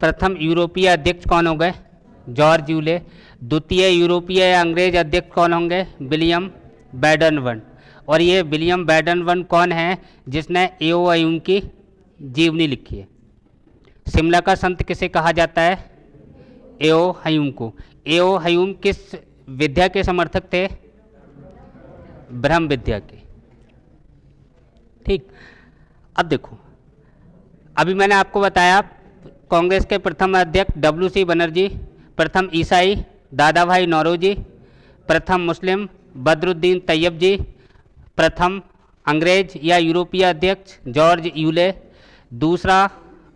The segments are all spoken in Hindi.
प्रथम यूरोपीय अध्यक्ष कौन हो गए? George Yule. द्वितीय यूरोपीय या अंग्रेज अध्यक्ष कौन होंगे? William Baden. और ये विलियम बैडन कौन है जिसने एओ हयूम की जीवनी लिखी है? शिमला का संत किसे कहा जाता है? एओ हयूम को। एओ हयूम किस विद्या के समर्थक थे? ब्रह्म विद्या के। ठीक, अब देखो, अभी मैंने आपको बताया कांग्रेस के प्रथम अध्यक्ष WC बनर्जी, प्रथम ईसाई दादा भाई नौरोजी, प्रथम मुस्लिम बदरुद्दीन तैयब जी, प्रथम अंग्रेज या यूरोपीय अध्यक्ष जॉर्ज यूले, दूसरा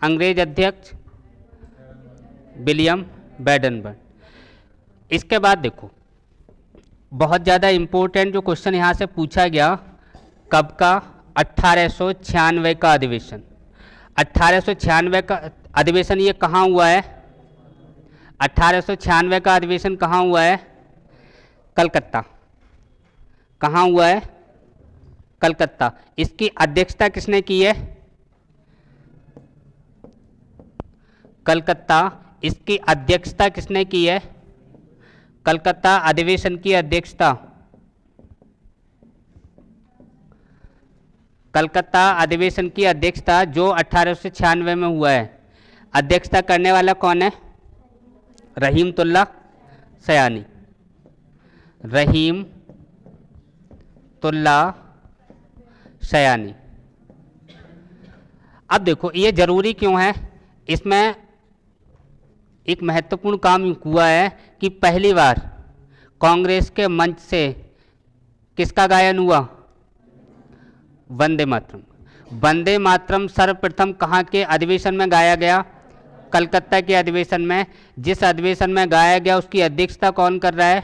अंग्रेज अध्यक्ष विलियम बैडन। इसके बाद देखो, बहुत ज़्यादा इम्पोर्टेंट जो क्वेश्चन यहाँ से पूछा गया, कब का? 1896 का अधिवेशन। 1896 का अधिवेशन ये कहाँ हुआ है? 1896 का अधिवेशन कहाँ हुआ है? कलकत्ता। कहाँ हुआ है? कलकत्ता। इसकी अध्यक्षता किसने की है? कलकत्ता। इसकी अध्यक्षता किसने की है? कलकत्ता अधिवेशन की अध्यक्षता, कलकत्ता अधिवेशन की अध्यक्षता जो 1896 में हुआ है, अध्यक्षता करने वाला कौन है? रहीमतुल्ला सयानी। रहीमतुल्ला सयानी। अब देखो, ये जरूरी क्यों है? इसमें एक महत्वपूर्ण काम हुआ है कि पहली बार कांग्रेस के मंच से किसका गायन हुआ? वंदे मातरम। वंदे मातरम सर्वप्रथम कहाँ के अधिवेशन में गाया गया? कलकत्ता के अधिवेशन में। जिस अधिवेशन में गाया गया उसकी अध्यक्षता कौन कर रहा है?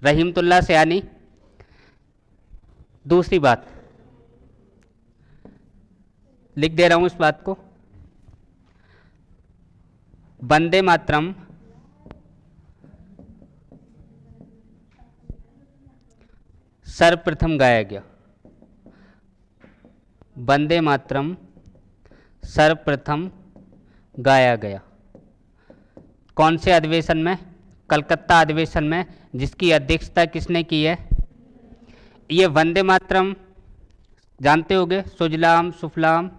रहीमतुल्ला सयानी। दूसरी बात लिख दे रहा हूं इस बात को, वंदे मातरम सर्वप्रथम गाया गया। वंदे मातरम सर्वप्रथम गाया गया कौन से अधिवेशन में? कलकत्ता अधिवेशन में, जिसकी अध्यक्षता किसने की है? ये वंदे मातरम जानते होगे, सुजलाम सुफलाम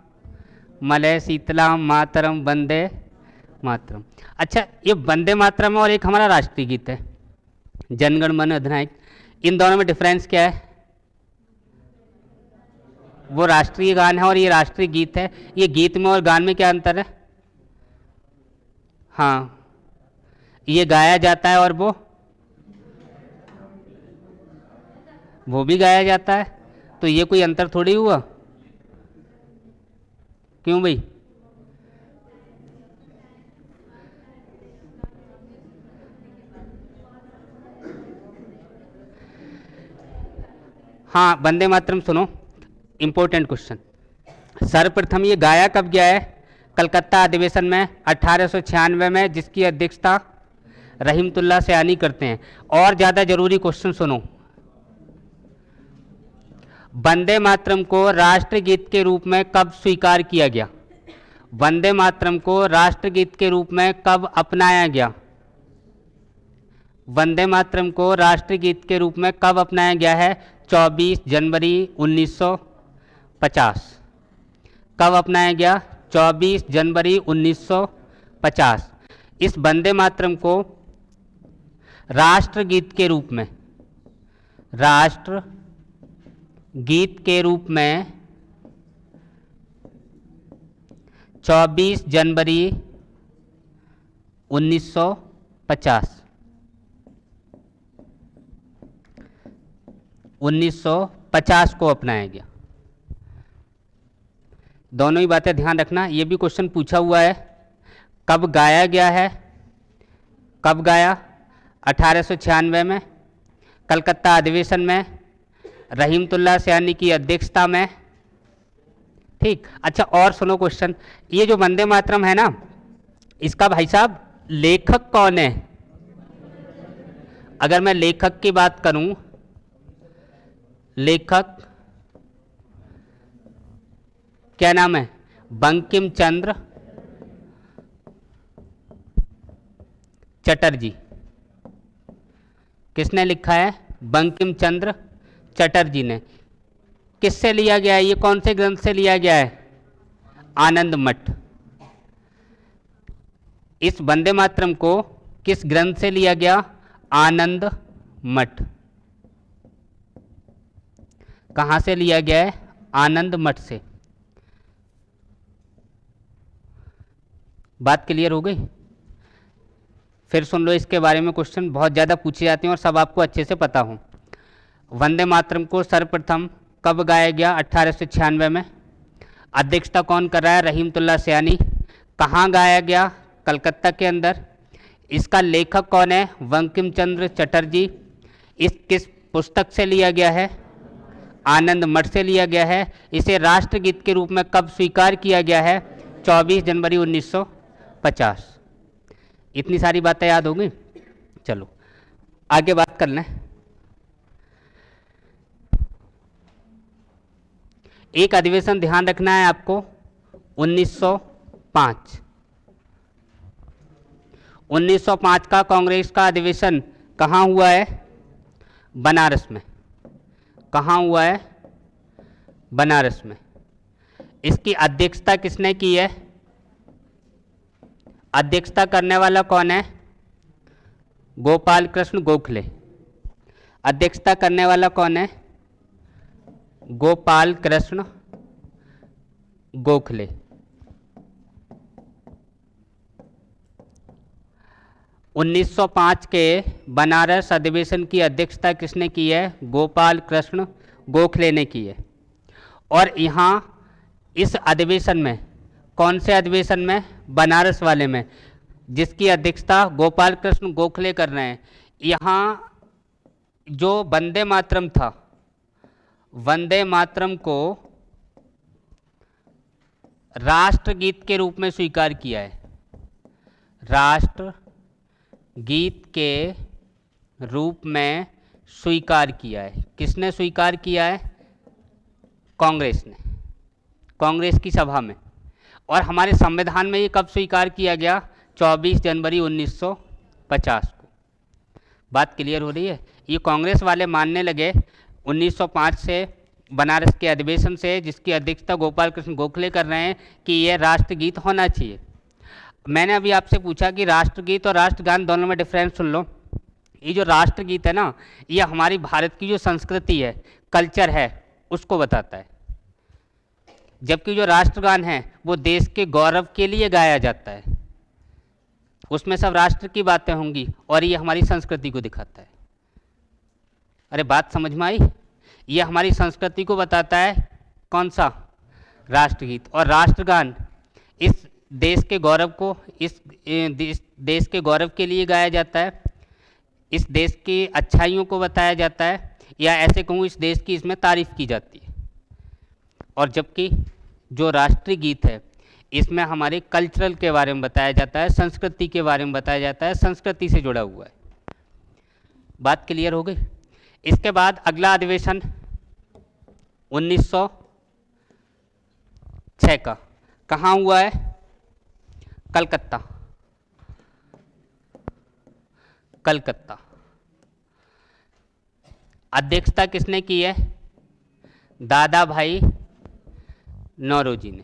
मलय शीतलाम मातरम वंदे मातरम। अच्छा, ये वंदे मातरम और एक हमारा राष्ट्रीय गीत है जनगण मन अधिनायक, इन दोनों में डिफरेंस क्या है? वो राष्ट्रीय गान है और ये राष्ट्रीय गीत है। ये गीत में और गान में क्या अंतर है? हाँ, ये गाया जाता है और वो भी गाया जाता है, तो ये कोई अंतर थोड़ी हुआ। क्यों भाई? हाँ, वंदे मातरम सुनो, इंपॉर्टेंट क्वेश्चन। सर्वप्रथम ये गाया कब गया है? कलकत्ता अधिवेशन में 1896 में, जिसकी अध्यक्षता रहीमतुल्ला सयानी करते हैं। और ज़्यादा जरूरी क्वेश्चन सुनो, वंदे मातरम को राष्ट्रगीत के रूप में कब स्वीकार किया गया? वंदे मातरम को राष्ट्रगीत के रूप में कब अपनाया गया? वंदे मातरम को राष्ट्रगीत के रूप में कब अपनाया गया है? 24 जनवरी 1950। कब अपनाया गया? 24 जनवरी 1950। इस वंदे मातरम को राष्ट्रगीत के रूप में, राष्ट्र गीत के रूप में 24 जनवरी 1950 1950 को अपनाया गया। दोनों ही बातें ध्यान रखना, ये भी क्वेश्चन पूछा हुआ है। कब गाया गया है? कब गाया? 1896 में, कलकत्ता अधिवेशन में, रहीमतुल्ला सयानी की अध्यक्षता में। ठीक, अच्छा और सुनो क्वेश्चन, ये जो वंदे मातरम है ना, इसका भाई साहब लेखक कौन है? अगर मैं लेखक की बात करूं, लेखक क्या नाम है? बंकिम चंद्र चटर्जी। किसने लिखा है? बंकिम चंद्र चटर्जी ने। किससे लिया गया है? ये कौन से ग्रंथ से लिया गया है? आनंद मठ। इस वंदे मातरम को किस ग्रंथ से लिया गया? आनंद मठ। कहां से लिया गया है? आनंद मठ से। बात क्लियर हो गई? फिर सुन लो, इसके बारे में क्वेश्चन बहुत ज़्यादा पूछे जाते हैं और सब आपको अच्छे से पता हो। वंदे मातरम को सर्वप्रथम कब गाया गया? 1896 में। अध्यक्षता कौन कर रहा है? रहीमतुल्लाह सयानी। कहाँ गाया गया? कलकत्ता के अंदर। इसका लेखक कौन है? बंकिम चंद्र चटर्जी। इस किस पुस्तक से लिया गया है? आनंद मठ से लिया गया है। इसे राष्ट्रगीत के रूप में कब स्वीकार किया गया है? 24 जनवरी 1950। इतनी सारी बातें याद हो गई? चलो आगे बात कर लें। एक अधिवेशन ध्यान रखना है आपको, 1905। 1905 का कांग्रेस का अधिवेशन कहाँ हुआ है? बनारस में। कहाँ हुआ है? बनारस में। इसकी अध्यक्षता किसने की है? अध्यक्षता करने वाला कौन है? गोपाल कृष्ण गोखले। अध्यक्षता करने वाला कौन है? गोपाल कृष्ण गोखले। उन्नीस सौ 5 के बनारस अधिवेशन की अध्यक्षता किसने की है? गोपाल कृष्ण गोखले ने की है। और यहाँ इस अधिवेशन में, कौन से अधिवेशन में? बनारस वाले में, जिसकी अध्यक्षता गोपाल कृष्ण गोखले कर रहे हैं। यहाँ जो वंदे मातरम था, वंदे मातरम को राष्ट्रगीत के रूप में स्वीकार किया है। राष्ट्र गीत के रूप में स्वीकार किया है। किसने स्वीकार किया है? कांग्रेस ने, कांग्रेस की सभा में। और हमारे संविधान में ये कब स्वीकार किया गया? 24 जनवरी 1950 को। बात क्लियर हो रही है? ये कांग्रेस वाले मानने लगे 1905 से, बनारस के अधिवेशन से, जिसकी अध्यक्षता गोपाल कृष्ण गोखले कर रहे हैं, कि ये राष्ट्रगीत होना चाहिए। मैंने अभी आपसे पूछा कि राष्ट्रगीत और राष्ट्रगान दोनों में डिफरेंस सुन लो। ये जो राष्ट्रगीत है ना, ये हमारी भारत की जो संस्कृति है, कल्चर है, उसको बताता है। जबकि जो राष्ट्रगान है वो देश के गौरव के लिए गाया जाता है। उसमें सब राष्ट्र की बातें होंगी और ये हमारी संस्कृति को दिखाता है। अरे बात समझ में आई? ये हमारी संस्कृति को बताता है। कौन सा? राष्ट्रगीत। और राष्ट्रगान इस देश के गौरव को, इस देश के गौरव के लिए गाया जाता है। इस देश की अच्छाइयों को बताया जाता है, या ऐसे कहूँ इस देश की इसमें तारीफ की जाती है। और जबकि जो राष्ट्रीय गीत है, इसमें हमारे कल्चरल के बारे में बताया जाता है, संस्कृति के बारे में बताया जाता है, संस्कृति से जुड़ा हुआ है। बात क्लियर हो गई? इसके बाद अगला अधिवेशन 1906 का कहाँ हुआ है? कलकत्ता। कलकत्ता। अध्यक्षता किसने की है? दादा भाई नौरोजी ने।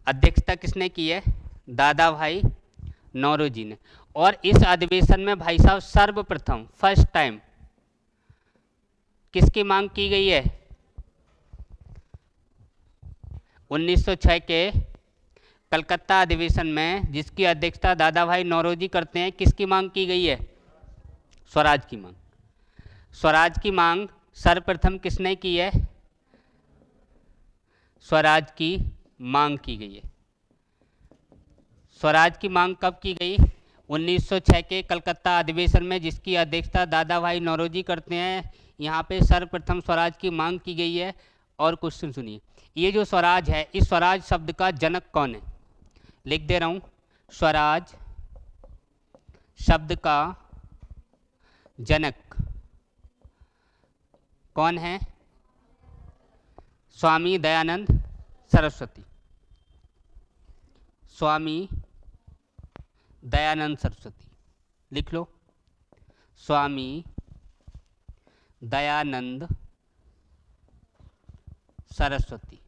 अध्यक्षता किसने की है? दादा भाई नौरोजी ने। और इस अधिवेशन में भाई साहब सर्वप्रथम, फर्स्ट टाइम, किसकी मांग की गई है? 1906 के कलकत्ता अधिवेशन में, जिसकी अध्यक्षता दादा भाई नौरोजी करते हैं, किसकी मांग की गई है? स्वराज की मांग। स्वराज की मांग सर्वप्रथम किसने की है? स्वराज की मांग की गई है। स्वराज की मांग कब की गई? 1906 के कलकत्ता अधिवेशन में, जिसकी अध्यक्षता दादा भाई नौरोजी करते हैं। यहाँ पे सर्वप्रथम स्वराज की मांग की गई है। और क्वेश्चन सुनिए, ये जो स्वराज है, इस स्वराज शब्द का जनक कौन है? लिख दे रहा हूँ, स्वराज शब्द का जनक कौन है? स्वामी दयानंद सरस्वती। स्वामी दयानंद सरस्वती, लिख लो, स्वामी दयानंद सरस्वती।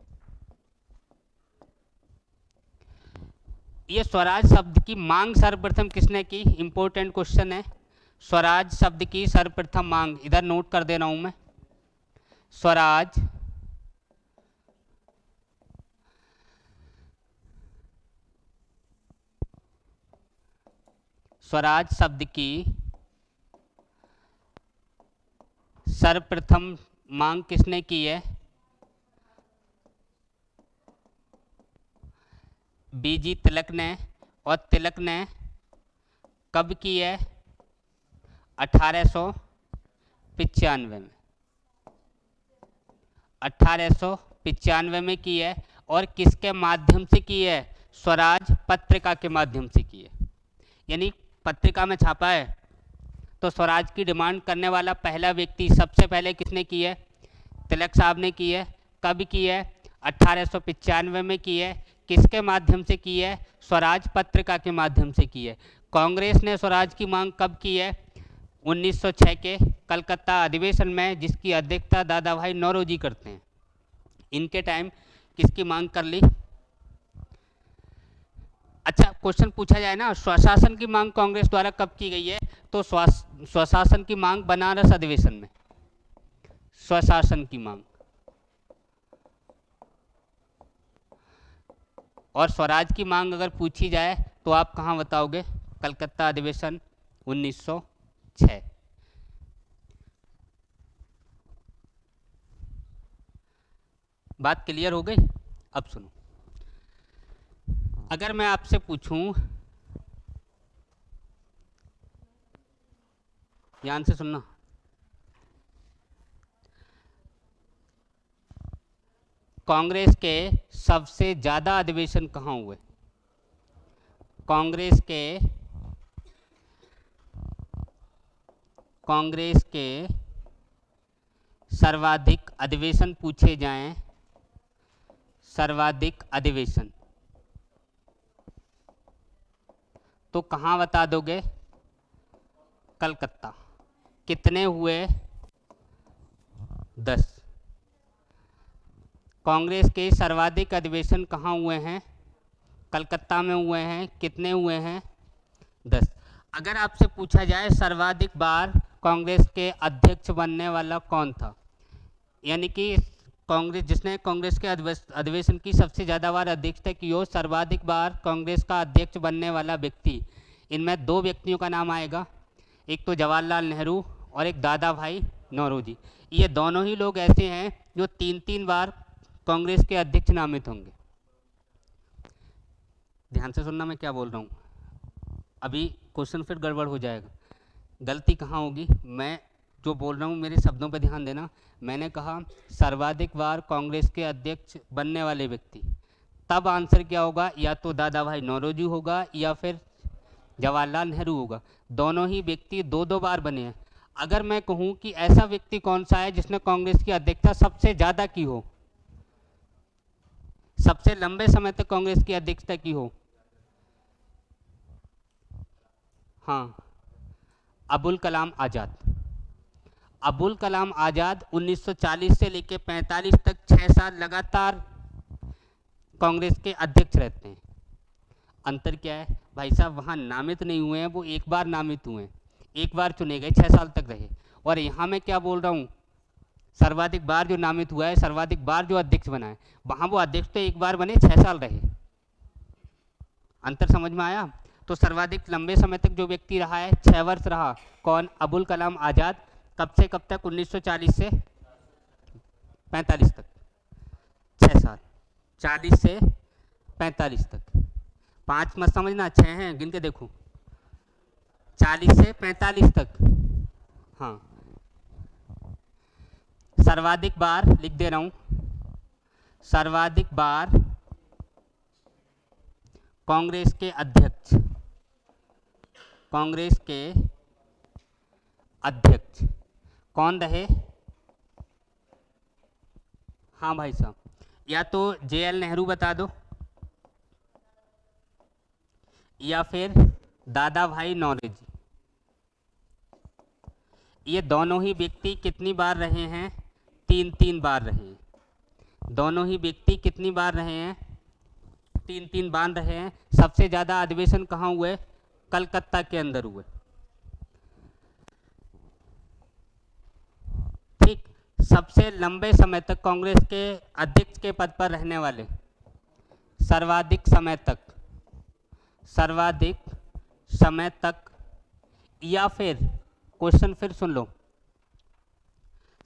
ये स्वराज शब्द की मांग सर्वप्रथम किसने की? इंपॉर्टेंट क्वेश्चन है। स्वराज शब्द की सर्वप्रथम मांग इधर नोट कर दे रहा हूं मैं। स्वराज स्वराज शब्द की सर्वप्रथम मांग किसने की है? बीजी तिलक ने। और तिलक ने कब की है? 1895 में। 1895 में की है। और किसके माध्यम से की है? स्वराज पत्रिका के माध्यम से की है। यानी पत्रिका में छापा है तो स्वराज की डिमांड करने वाला पहला व्यक्ति सबसे पहले किसने की है? तिलक साहब ने की है। कब की है? 1895 में की है। किसके माध्यम से की है? स्वराज पत्रिका के माध्यम से की है। कांग्रेस ने स्वराज की मांग कब की है? 1906 के कलकत्ता अधिवेशन में, जिसकी अध्यक्षता दादा भाई नौरोजी करते हैं। इनके टाइम किसकी मांग कर ली? अच्छा, क्वेश्चन पूछा जाए ना, स्वशासन की मांग कांग्रेस द्वारा कब की गई है? तो स्वशासन की मांग बनारस अधिवेशन में। स्वशासन की मांग। और स्वराज की मांग अगर पूछी जाए तो आप कहाँ बताओगे? कलकत्ता अधिवेशन 1906। बात क्लियर हो गई? अब सुनो, अगर मैं आपसे पूछूं, ध्यान से सुनना, कांग्रेस के सबसे ज्यादा अधिवेशन कहाँ हुए? कांग्रेस के सर्वाधिक अधिवेशन पूछे जाएं, सर्वाधिक अधिवेशन, तो कहाँ बता दोगे? कलकत्ता। कितने हुए? 10। कांग्रेस के सर्वाधिक अधिवेशन कहाँ हुए हैं? कलकत्ता में हुए हैं। कितने हुए हैं? 10। अगर आपसे पूछा जाए सर्वाधिक बार कांग्रेस के अध्यक्ष बनने वाला कौन था, यानी कि कांग्रेस जिसने कांग्रेस के अधिवेशन की सबसे ज़्यादा बार अध्यक्षता की हो, सर्वाधिक बार कांग्रेस का अध्यक्ष बनने वाला व्यक्ति, इनमें दो व्यक्तियों का नाम आएगा। एक तो जवाहरलाल नेहरू और एक दादा भाई नौरोजी। ये दोनों ही लोग ऐसे हैं जो 3-3 बार कांग्रेस के अध्यक्ष नामित होंगे। ध्यान से सुनना मैं क्या बोल रहा हूँ, अभी क्वेश्चन फिर गड़बड़ हो जाएगा। गलती कहाँ होगी? मैं जो बोल रहा हूँ मेरे शब्दों पर ध्यान देना। मैंने कहा सर्वाधिक बार कांग्रेस के अध्यक्ष बनने वाले व्यक्ति, तब आंसर क्या होगा? या तो दादा भाई नौरोजी होगा या फिर जवाहरलाल नेहरू होगा। दोनों ही व्यक्ति 2-2 बार बने हैं। अगर मैं कहूँ कि ऐसा व्यक्ति कौन सा है जिसने कांग्रेस की अध्यक्षता सबसे ज़्यादा की हो, सबसे लंबे समय तक कांग्रेस की अध्यक्षता की हो, हाँ, अबुल कलाम आज़ाद। अबुल कलाम आज़ाद 1940 से लेकर 45 तक 6 साल लगातार कांग्रेस के अध्यक्ष रहते हैं। अंतर क्या है भाई साहब? वहाँ नामित नहीं हुए हैं, वो एक बार नामित हुए हैं, एक बार चुने गए, 6 साल तक रहे। और यहाँ मैं क्या बोल रहा हूँ, सर्वाधिक बार जो नामित हुआ है, सर्वाधिक बार जो अध्यक्ष बना है, वहाँ वो अध्यक्ष तो एक बार बने, 6 साल रहे। अंतर समझ में आया? तो सर्वाधिक लंबे समय तक जो व्यक्ति रहा है, 6 वर्ष रहा, कौन? अबुल कलाम आज़ाद। कब से कब तक? 1940 से 45 तक, 6 साल। 40 से 45 तक, 5 मत समझना, 6 हैं, गिन के देखो, 40 से 45 तक। हाँ, सर्वाधिक बार लिख दे रहा हूं, सर्वाधिक बार कांग्रेस के अध्यक्ष, कांग्रेस के अध्यक्ष कौन रहे? हाँ भाई साहब, या तो JL नेहरू बता दो, या फिर दादा भाई नौरोजी। ये दोनों ही व्यक्ति कितनी बार रहे हैं? 3-3 बार रहे हैं। दोनों ही व्यक्ति कितनी बार रहे हैं? 3-3 बार रहे हैं। सबसे ज़्यादा अधिवेशन कहाँ हुए? कलकत्ता के अंदर हुए। ठीक। सबसे लंबे समय तक कांग्रेस के अध्यक्ष के पद पर रहने वाले, सर्वाधिक समय तक, सर्वाधिक समय तक, या फिर क्वेश्चन फिर सुन लो,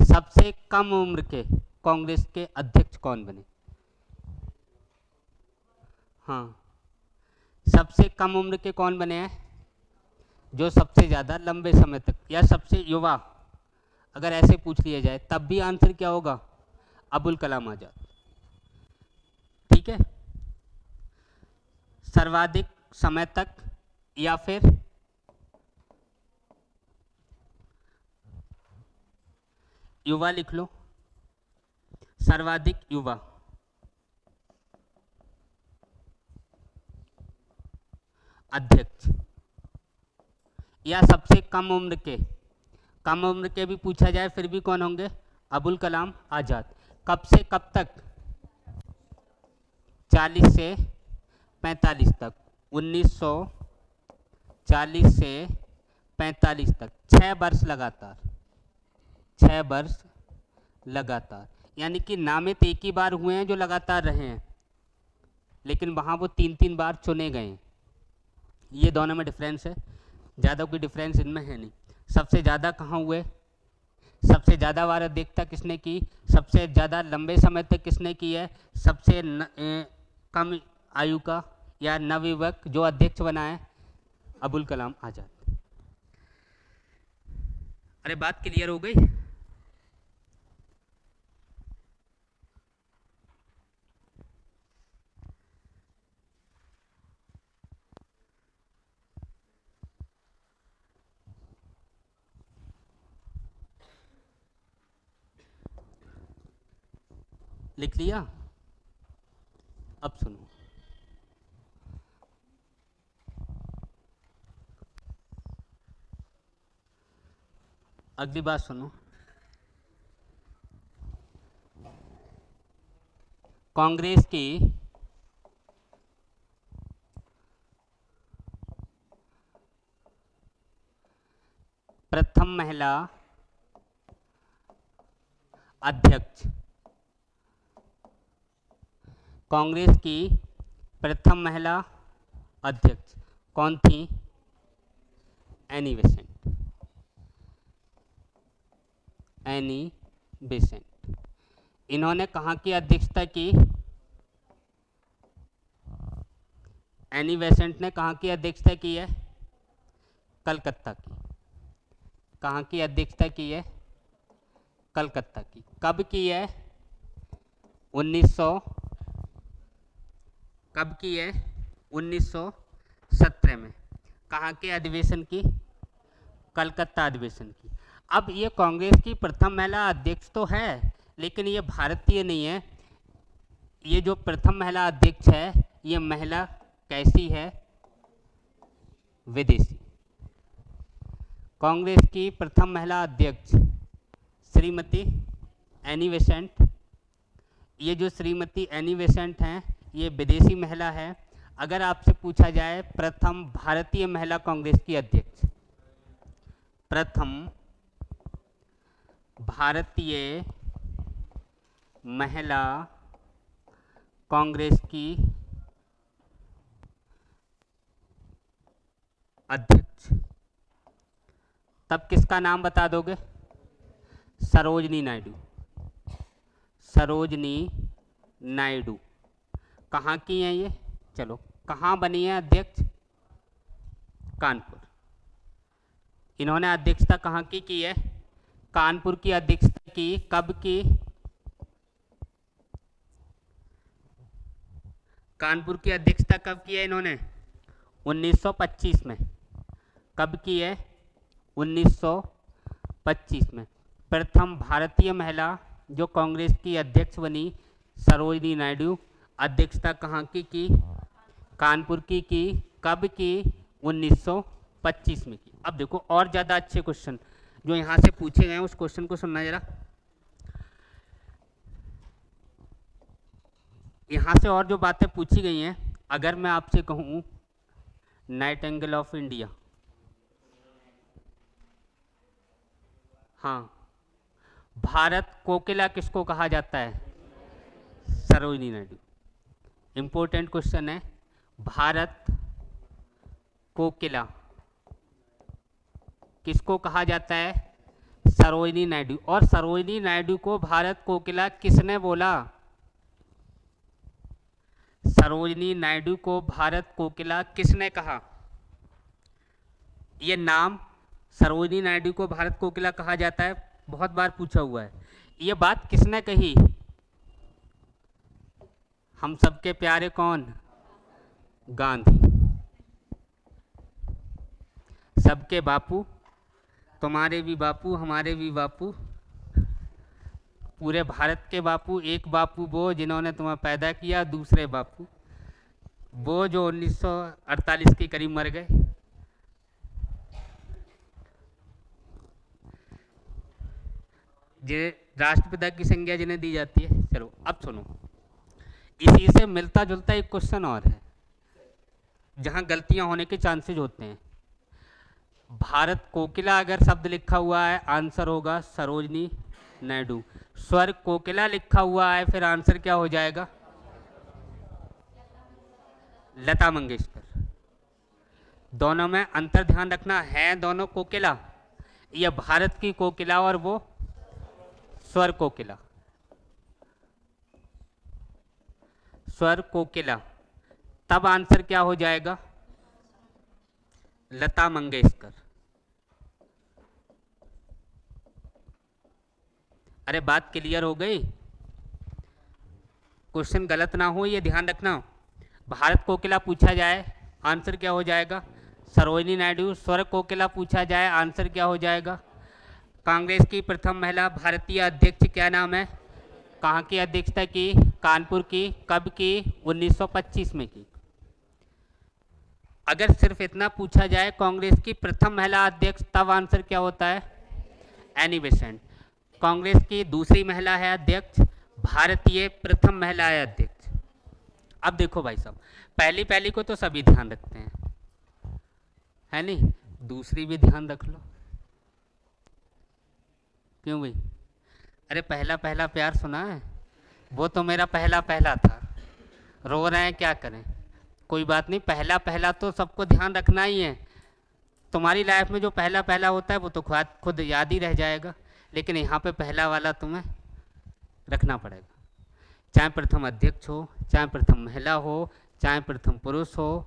सबसे कम उम्र के कांग्रेस के अध्यक्ष कौन बने? हाँ, सबसे कम उम्र के कौन बने हैं? जो सबसे ज़्यादा लंबे समय तक, या सबसे युवा, अगर ऐसे पूछ लिया जाए तब भी आंसर क्या होगा? अबुल कलाम आजाद। ठीक है, सर्वाधिक समय तक, या फिर युवा लिख लो, सर्वाधिक युवा, अध्यक्ष, या सबसे कम उम्र के। कम उम्र के भी पूछा जाए फिर भी कौन होंगे? अबुल कलाम आजाद। कब से कब तक? 40 से 45 तक, 1940 से 45 तक, 6 वर्ष लगातार, 6 वर्ष लगातार। यानी कि नामित एक ही बार हुए हैं जो लगातार रहे हैं, लेकिन वहाँ वो 3-3 बार चुने गए हैं। ये दोनों में डिफरेंस है, ज़्यादा कोई डिफरेंस इनमें है नहीं। सबसे ज़्यादा कहाँ हुए? सबसे ज़्यादा बार अध्यक्षता किसने की? सबसे ज़्यादा लंबे समय तक किसने की है? सबसे कम आयु का या नवयुवक जो अध्यक्ष बना है, अबुल कलाम आजाद। अरे बात क्लियर हो गई? लिख लिया? अब सुनो, अगली बात सुनो। कांग्रेस की प्रथम महिला अध्यक्ष, कांग्रेस की प्रथम महिला अध्यक्ष कौन थी? Annie Besant. Annie Besant. इन्होंने कहाँ की अध्यक्षता की? एनी बेसेंट ने कहाँ की अध्यक्षता की है? कलकत्ता की। कहाँ की अध्यक्षता की है? कलकत्ता की। कब की है? 1900। कब की है? 1917 में। कहाँ के अधिवेशन की? कलकत्ता अधिवेशन की। अब ये कांग्रेस की प्रथम महिला अध्यक्ष तो है, लेकिन ये भारतीय नहीं है। ये जो प्रथम महिला अध्यक्ष है, ये महिला कैसी है? विदेशी। कांग्रेस की प्रथम महिला अध्यक्ष श्रीमती एनी बेसेंट। ये जो श्रीमती एनी बेसेंट हैं, ये विदेशी महिला है। अगर आपसे पूछा जाए प्रथम भारतीय महिला कांग्रेस की अध्यक्ष, प्रथम भारतीय महिला कांग्रेस की अध्यक्ष, तब किसका नाम बता दोगे? सरोजनी नायडू। सरोजनी नायडू। कहाँ की हैं ये? चलो, कहाँ बनी है अध्यक्ष? कानपुर। इन्होंने अध्यक्षता कहाँ की है? कानपुर की अध्यक्षता की। कब की? कानपुर की अध्यक्षता कब की है इन्होंने? 1925 में। कब की है? 1925 में। प्रथम भारतीय महिला जो कांग्रेस की अध्यक्ष बनी, सरोजनी नायडू। अध्यक्षता कहाँ की? कानपुर की। कब की? 1925 में की। अब देखो और ज़्यादा अच्छे क्वेश्चन जो यहाँ से पूछे गए हैं उस क्वेश्चन को सुनना जरा। यहाँ से और जो बातें पूछी गई हैं, अगर मैं आपसे कहूँ नाइटिंगेल ऑफ इंडिया, हाँ, भारत कोकिला किसको कहा जाता है? सरोजिनी नायडू। इंपॉर्टेंट क्वेश्चन है, भारत कोकिला किसको कहा जाता है? सरोजिनी नायडू। और सरोजिनी नायडू को भारत कोकिला किसने बोला? सरोजिनी नायडू को भारत कोकिला किसने कहा? ये नाम सरोजिनी नायडू को भारत कोकिला कहा जाता है, बहुत बार पूछा हुआ है। ये बात किसने कही? हम सबके प्यारे कौन? गांधी। सबके बापू, तुम्हारे भी बापू, हमारे भी बापू, पूरे भारत के बापू। एक बापू वो जिन्होंने तुम्हें पैदा किया, दूसरे बापू वो जो 1948 के करीब मर गए। जे राष्ट्रपिता की संज्ञा जिन्हें दी जाती है। चलो अब सुनो, इसी से मिलता जुलता एक क्वेश्चन और है जहां गलतियां होने के चांसेस होते हैं। भारत कोकिला अगर शब्द लिखा हुआ है, आंसर होगा सरोजिनी नायडू। स्वर कोकिला लिखा हुआ है, फिर आंसर क्या हो जाएगा? लता मंगेशकर। दोनों में अंतर ध्यान रखना है, दोनों कोकिला। ये भारत की कोकिला और वो स्वर कोकिला। स्वर कोकिला, तब आंसर क्या हो जाएगा? लता मंगेशकर। अरे बात क्लियर हो गई? क्वेश्चन गलत ना हो ये ध्यान रखना। भारत कोकिला पूछा जाए, आंसर क्या हो जाएगा? सरोजिनी नायडू। स्वर कोकिला पूछा जाए, आंसर क्या हो जाएगा? कांग्रेस की प्रथम महिला भारतीय अध्यक्ष क्या नाम है? कहाँ की अध्यक्षता की? कानपुर की। कब की? 1925 में की। अगर सिर्फ इतना पूछा जाए कांग्रेस की प्रथम महिला अध्यक्ष, तब आंसर क्या होता है? Annie Besant. कांग्रेस की दूसरी महिला है अध्यक्ष, भारतीय प्रथम महिला है अध्यक्ष। अब देखो भाई साहब, पहली पहली को तो सभी ध्यान रखते हैं, है नहीं? दूसरी भी ध्यान रख लो। क्यों भाई? अरे पहला पहला प्यार सुना है? वो तो मेरा पहला पहला था। रो रहे हैं, क्या करें? कोई बात नहीं, पहला पहला तो सबको ध्यान रखना ही है। तुम्हारी लाइफ में जो पहला पहला होता है वो तो खुद याद ही रह जाएगा, लेकिन यहाँ पे पहला वाला तुम्हें रखना पड़ेगा। चाहे प्रथम अध्यक्ष हो, चाहे प्रथम महिला हो, चाहे प्रथम पुरुष हो।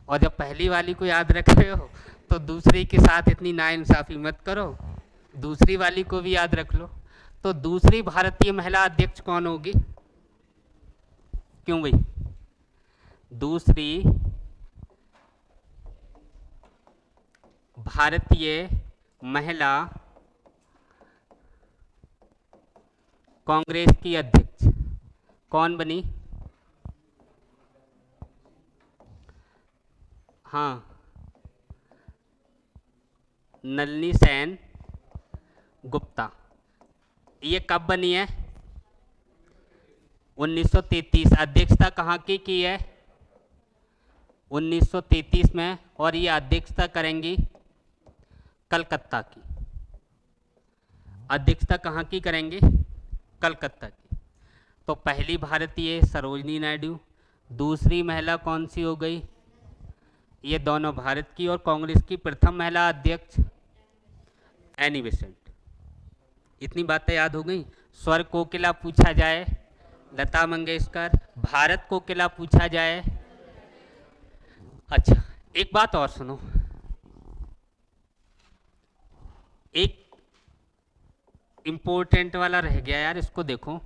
और जब पहली वाली को याद रख रहे हो तो दूसरी के साथ इतनी नाइंसाफ़ी मत करो, दूसरी वाली को भी याद रख लो। तो दूसरी भारतीय महिला अध्यक्ष कौन होगी? क्यों भाई? दूसरी भारतीय महिला कांग्रेस की अध्यक्ष कौन बनी? हाँ, नलिनी सेन गुप्ता। ये कब बनी है? 1933। अध्यक्षता कहाँ की है? 1933 में। और ये अध्यक्षता करेंगी कलकत्ता की। अध्यक्षता कहाँ की करेंगे? कलकत्ता की। तो पहली भारतीय सरोजिनी नायडू, दूसरी महिला कौन सी हो गई? ये दोनों भारत की। और कांग्रेस की प्रथम महिला अध्यक्ष एनी बेसेंट। इतनी बातें याद हो गई। स्वर कोकिला पूछा जाए, लता मंगेशकर। भारत कोकिला पूछा जाए। अच्छा, एक बात और सुनो, एक इम्पोर्टेंट वाला रह गया यार, इसको देखो।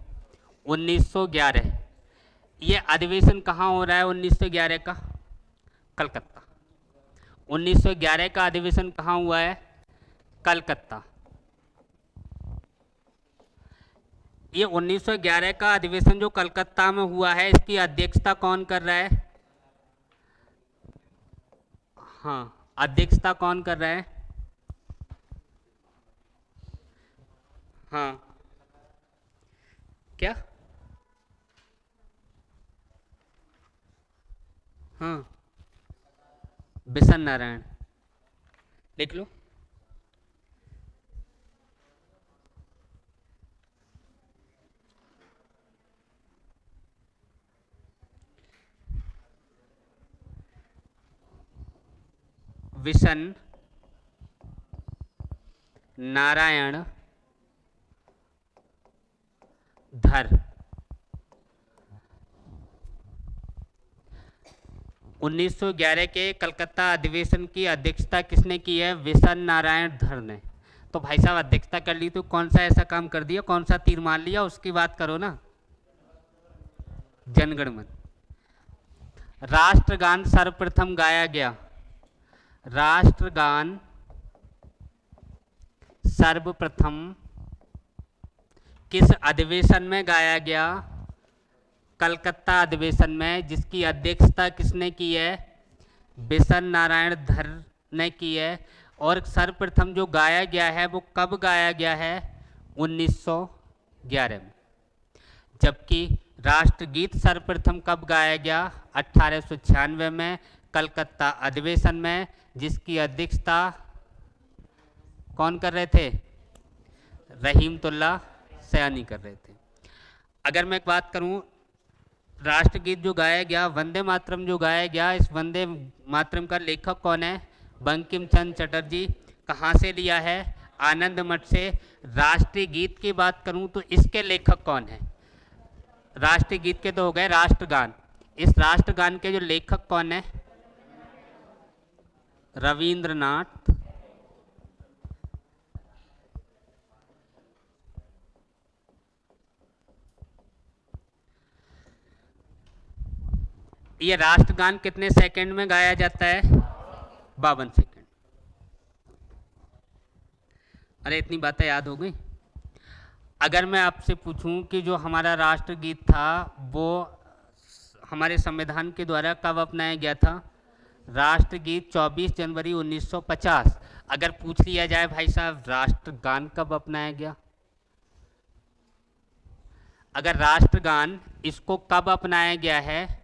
1911 ये अधिवेशन कहाँ हो रहा है? 1911 का कलकत्ता। 1911 का अधिवेशन कहाँ हुआ है? कलकत्ता। ये 1911 का अधिवेशन जो कलकत्ता में हुआ है, इसकी अध्यक्षता कौन कर रहा है? हाँ, अध्यक्षता कौन कर रहा है? हाँ, क्या? हाँ, बिशन नारायण। लिख लो। विशन नारायण धर 1911 के कलकत्ता अधिवेशन की अध्यक्षता किसने की है? विशन नारायण धर ने। तो भाई साहब अध्यक्षता कर ली तो कौन सा ऐसा काम कर दिया, कौन सा तीर मान लिया, उसकी बात करो ना। जनगण मन। राष्ट्रगान सर्वप्रथम गाया गया। राष्ट्रगान सर्वप्रथम किस अधिवेशन में गाया गया? कलकत्ता अधिवेशन में, जिसकी अध्यक्षता किसने की है? बिशन नारायण धर ने की है। और सर्वप्रथम जो गाया गया है वो कब गाया गया है? 1911 में। जबकि राष्ट्रगीत सर्वप्रथम कब गाया गया? 1896 में कलकत्ता अधिवेशन में, जिसकी अध्यक्षता कौन कर रहे थे? रहीमतुल्ला सयानी कर रहे थे। अगर मैं एक बात करूं, राष्ट्रगीत जो गाया गया, वंदे मातरम जो गाया गया, इस वंदे मातरम का लेखक कौन है? बंकिम चंद्र चटर्जी। कहाँ से लिया है? आनंद मठ से। राष्ट्रीय गीत की बात करूं तो इसके लेखक कौन है? राष्ट्रीय गीत के तो हो गए राष्ट्रगान, इस राष्ट्रगान के जो लेखक कौन है? रविंद्रनाथ। ये राष्ट्रगान कितने सेकंड में गाया जाता है? 52 सेकंड। अरे इतनी बातें याद हो गई। अगर मैं आपसे पूछूं कि जो हमारा राष्ट्रगीत था वो हमारे संविधान के द्वारा कब अपनाया गया था? राष्ट्रगीत 24 जनवरी 1950। अगर पूछ लिया जाए भाई साहब राष्ट्रगान कब अपनाया गया, अगर राष्ट्रगान इसको कब अपनाया गया है,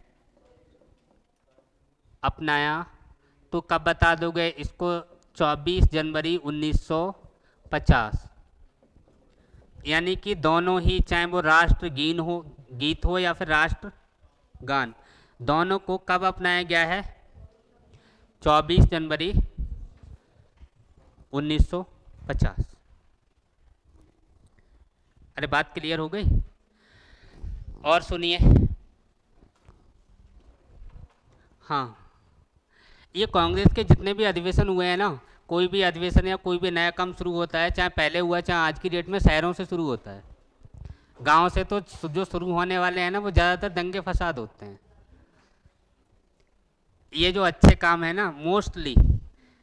अपनाया, तो कब बता दोगे इसको? 24 जनवरी 1950। यानी कि दोनों ही, चाहे वो राष्ट्रगीत हो, गीत हो या फिर राष्ट्रगान, दोनों को कब अपनाया गया है? 24 जनवरी 1950। अरे बात क्लियर हो गई? और सुनिए। हाँ, ये कांग्रेस के जितने भी अधिवेशन हुए हैं ना, कोई भी अधिवेशन या कोई भी नया काम शुरू होता है, चाहे पहले हुआ चाहे आज की डेट में, शहरों से शुरू होता है। गांव से तो जो शुरू होने वाले हैं ना वो ज़्यादातर दंगे फसाद होते हैं। ये जो अच्छे काम है ना, मोस्टली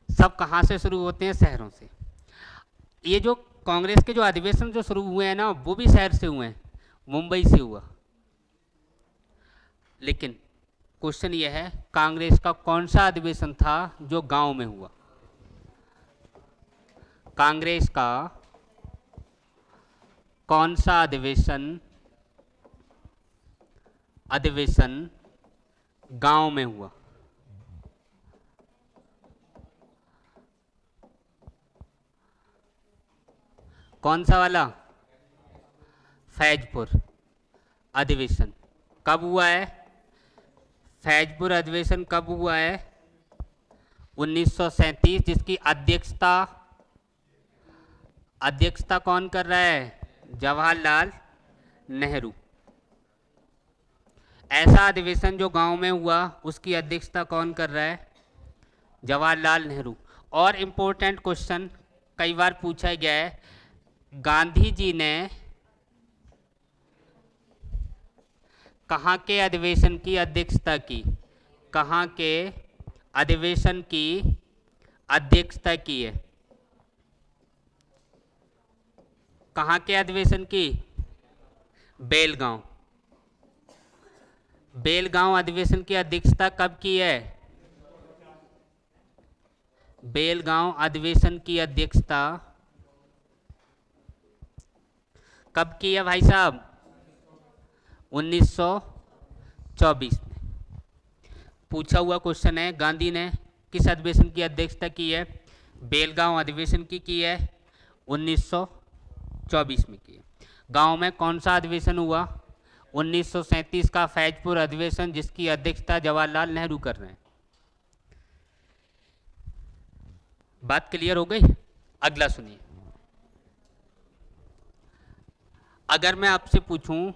सब कहाँ से शुरू होते हैं? शहरों से। ये जो कांग्रेस के जो अधिवेशन जो शुरू हुए हैं ना, वो भी शहर से हुए हैं, मुंबई से हुआ। लेकिन क्वेश्चन ये है, कांग्रेस का कौन सा अधिवेशन था जो गांव में हुआ? कांग्रेस का कौन सा अधिवेशन गांव में हुआ? कौन सा वाला? फैजपुर अधिवेशन कब हुआ है? फैजपुर अधिवेशन कब हुआ है? 1937। जिसकी अध्यक्षता कौन कर रहा है? जवाहरलाल नेहरू। ऐसा अधिवेशन जो गांव में हुआ उसकी अध्यक्षता कौन कर रहा है? जवाहरलाल नेहरू। और इम्पोर्टेंट क्वेश्चन कई बार पूछा गया है, गांधी जी ने कहाँ के अधिवेशन की अध्यक्षता की? कहाँ के अधिवेशन की अध्यक्षता की है? कहाँ के अधिवेशन की? बेलगांव। बेलगांव अधिवेशन की अध्यक्षता कब की है? बेलगांव अधिवेशन की अध्यक्षता कब की है भाई साहब? 1924 में। पूछा हुआ क्वेश्चन है, गांधी ने किस अधिवेशन की अध्यक्षता की है? बेलगांव अधिवेशन की है, 1924 में की है। गांव में कौन सा अधिवेशन हुआ? 1937 का फैजपुर अधिवेशन, जिसकी अध्यक्षता जवाहरलाल नेहरू कर रहे हैं। बात क्लियर हो गई? अगला सुनिए। अगर मैं आपसे पूछूं,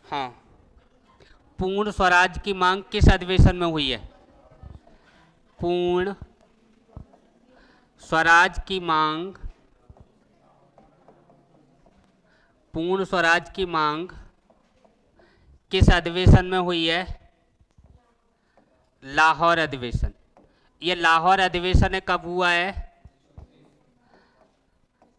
हाँ, पूर्ण स्वराज की मांग किस अधिवेशन में हुई है? पूर्ण स्वराज की मांग, पूर्ण स्वराज की मांग किस अधिवेशन में हुई है? लाहौर अधिवेशन। ये लाहौर अधिवेशन है, कब हुआ है?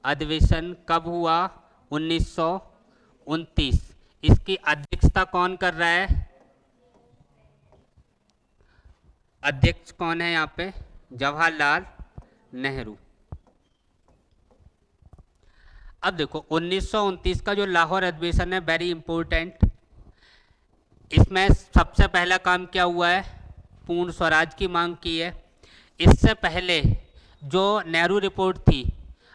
अधिवेशन कब हुआ? 1929। इसकी अध्यक्षता कौन कर रहा है? अध्यक्ष कौन है यहाँ पे? जवाहरलाल नेहरू। अब देखो 1929 का जो लाहौर अधिवेशन है, वेरी इंपॉर्टेंट। इसमें सबसे पहला काम क्या हुआ है? पूर्ण स्वराज की मांग की है। इससे पहले जो नेहरू रिपोर्ट थी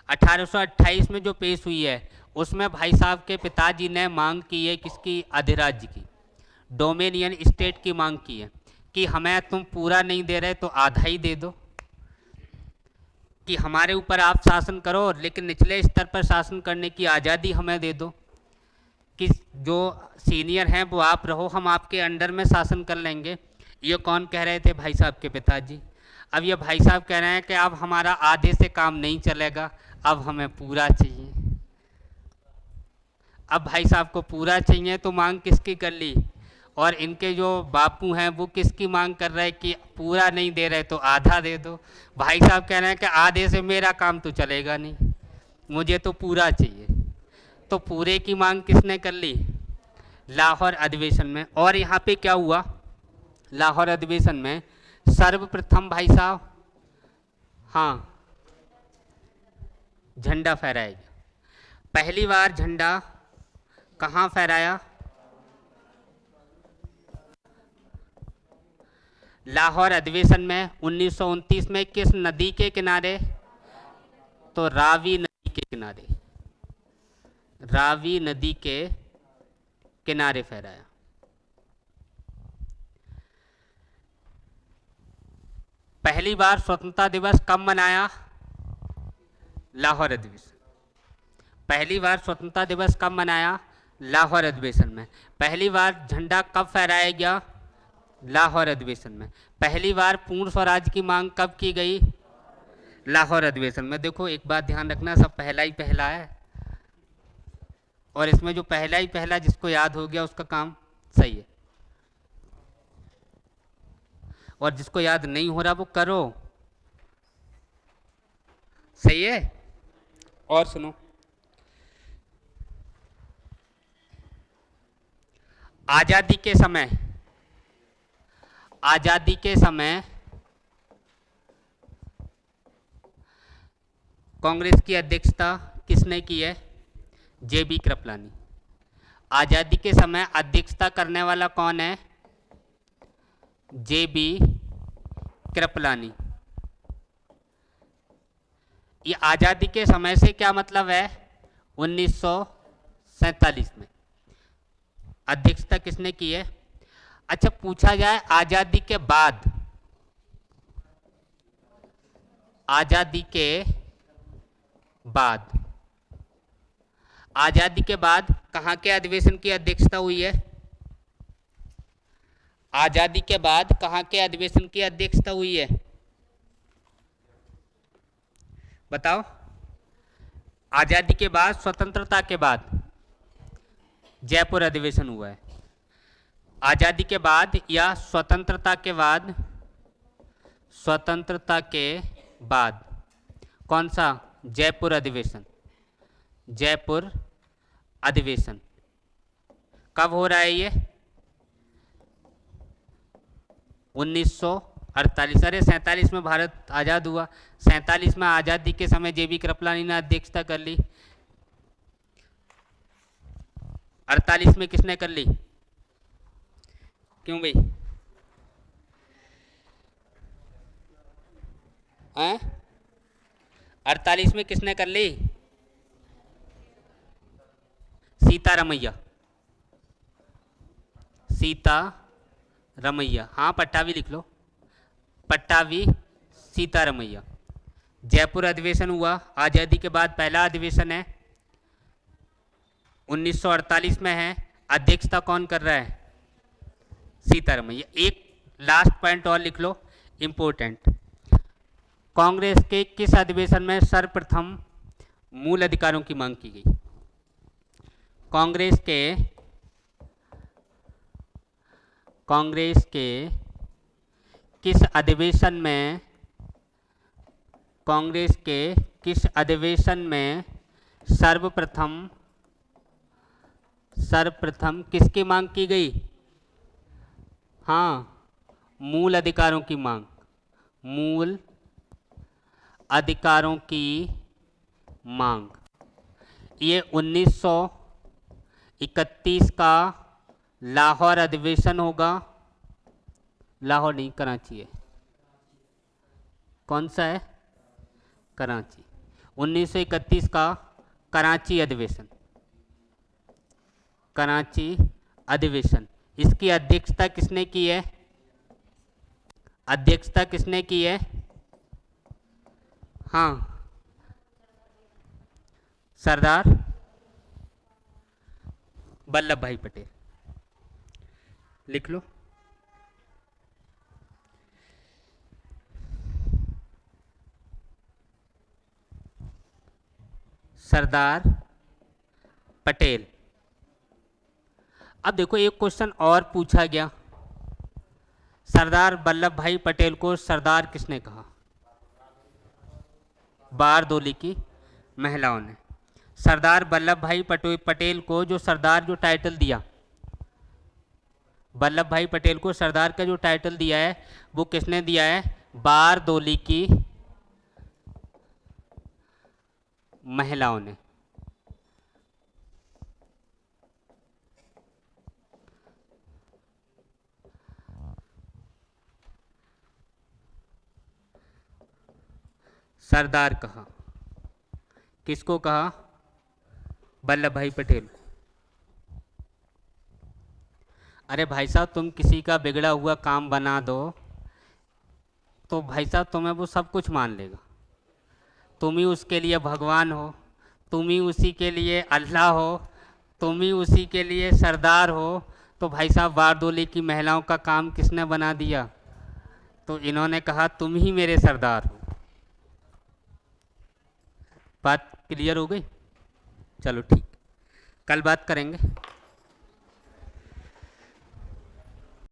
1828 में जो पेश हुई है, उसमें भाई साहब के पिताजी ने मांग की है किसकी? अधिराज्य की, डोमिनियन स्टेट की मांग की है कि हमें तुम पूरा नहीं दे रहे तो आधा ही दे दो, कि हमारे ऊपर आप शासन करो लेकिन निचले स्तर पर शासन करने की आज़ादी हमें दे दो, कि जो सीनियर हैं वो आप रहो, हम आपके अंडर में शासन कर लेंगे। ये कौन कह रहे थे? भाई साहब के पिताजी। अब ये भाई साहब कह रहे हैं कि अब हमारा आधे से काम नहीं चलेगा, अब हमें पूरा चाहिए। अब भाई साहब को पूरा चाहिए तो मांग किसकी कर ली? और इनके जो बापू हैं वो किसकी मांग कर रहे हैं कि पूरा नहीं दे रहे तो आधा दे दो। भाई साहब कह रहे हैं कि आधे से मेरा काम तो चलेगा नहीं, मुझे तो पूरा चाहिए। तो पूरे की मांग किसने कर ली? लाहौर अधिवेशन में। और यहाँ पे क्या हुआ? लाहौर अधिवेशन में सर्वप्रथम भाई साहब, हाँ, झंडा फहराया गया। पहली बार झंडा कहाँ फहराया? लाहौर अधिवेशन में 1929 में। किस नदी के किनारे? तो रावी नदी के किनारे, रावी नदी के किनारे फहराया। पहली बार स्वतंत्रता दिवस कब मनाया? लाहौर अधिवेशन। पहली बार स्वतंत्रता दिवस कब मनाया? लाहौर अधिवेशन में। पहली बार झंडा कब फहराया गया? लाहौर अधिवेशन में। पहली बार पूर्ण स्वराज की मांग कब की गई? लाहौर अधिवेशन में। देखो एक बात ध्यान रखना, सब पहला ही पहला है, और इसमें जो पहला ही पहला जिसको याद हो गया उसका काम सही है, और जिसको याद नहीं हो रहा वो करो, सही है। और सुनो, आजादी के समय, आजादी के समय कांग्रेस की अध्यक्षता किसने की है? जेबी कृपलानी। आजादी के समय अध्यक्षता करने वाला कौन है? जेबी कृपलानी। ये आजादी के समय से क्या मतलब है? 1947 में अध्यक्षता किसने की है? अच्छा, पूछा जाए आजादी के बाद, आजादी के बाद, आजादी के बाद कहां के अधिवेशन की अध्यक्षता हुई है? आजादी के बाद कहां के अधिवेशन की अध्यक्षता हुई है? बताओ। आजादी के बाद, स्वतंत्रता के बाद जयपुर अधिवेशन हुआ है। आजादी के बाद या स्वतंत्रता के बाद? स्वतंत्रता के बाद। कौन सा? जयपुर अधिवेशन। जयपुर अधिवेशन कब हो रहा है ये? 1948। अरे 47 में भारत आज़ाद हुआ, 47 में आज़ादी के समय जेबी कृपलानी ने अध्यक्षता कर ली, 48 में किसने कर ली? क्यों भाई? हैं? 48 में किसने कर ली? सीतारमैया, सीतारमैया, हाँ पट्टावी लिख लो, पट्टावी सीतारमैया। जयपुर अधिवेशन हुआ आज़ादी के बाद, पहला अधिवेशन है, 1948 में है। अध्यक्षता कौन कर रहा है? सीतारमैया। एक लास्ट पॉइंट और लिख लो, इंपॉर्टेंट। कांग्रेस के किस अधिवेशन में सर्वप्रथम मूल अधिकारों की मांग की गई? कांग्रेस के किस अधिवेशन में, कांग्रेस के किस अधिवेशन में सर्वप्रथम किसकी मांग की गई? हाँ, मूल अधिकारों की मांग, मूल अधिकारों की मांग। ये 1931 का लाहौर अधिवेशन होगा, लाहौर नहीं कराची है, कौन सा है? कराची। 1931 का कराची अधिवेशन, कराची अधिवेशन। इसकी अध्यक्षता किसने की है? अध्यक्षता किसने की है? हाँ, सरदार वल्लभ भाई पटेल। लिख लो, सरदार पटेल। अब देखो एक क्वेश्चन और पूछा गया, सरदार वल्लभ भाई पटेल को सरदार किसने कहा? बारदोली की महिलाओं ने। सरदार वल्लभ भाई पटेल को जो सरदार जो टाइटल दिया, वल्लभ भाई पटेल को सरदार का जो टाइटल दिया है वो किसने दिया है? बारदोली की महिलाओं ने। सरदार कहा, किसको कहा? वल्लभ भाई पटेल। अरे भाई साहब, तुम किसी का बिगड़ा हुआ काम बना दो तो भाई साहब तुम्हें वो सब कुछ मान लेगा। तुम ही उसके लिए भगवान हो, तुम ही उसी के लिए अल्लाह हो, तुम ही उसी के लिए सरदार हो। तो भाई साहब बारदोली की महिलाओं का काम किसने बना दिया? तो इन्होंने कहा तुम ही मेरे सरदार हो। बात क्लियर हो गई? चलो ठीक, कल बात करेंगे।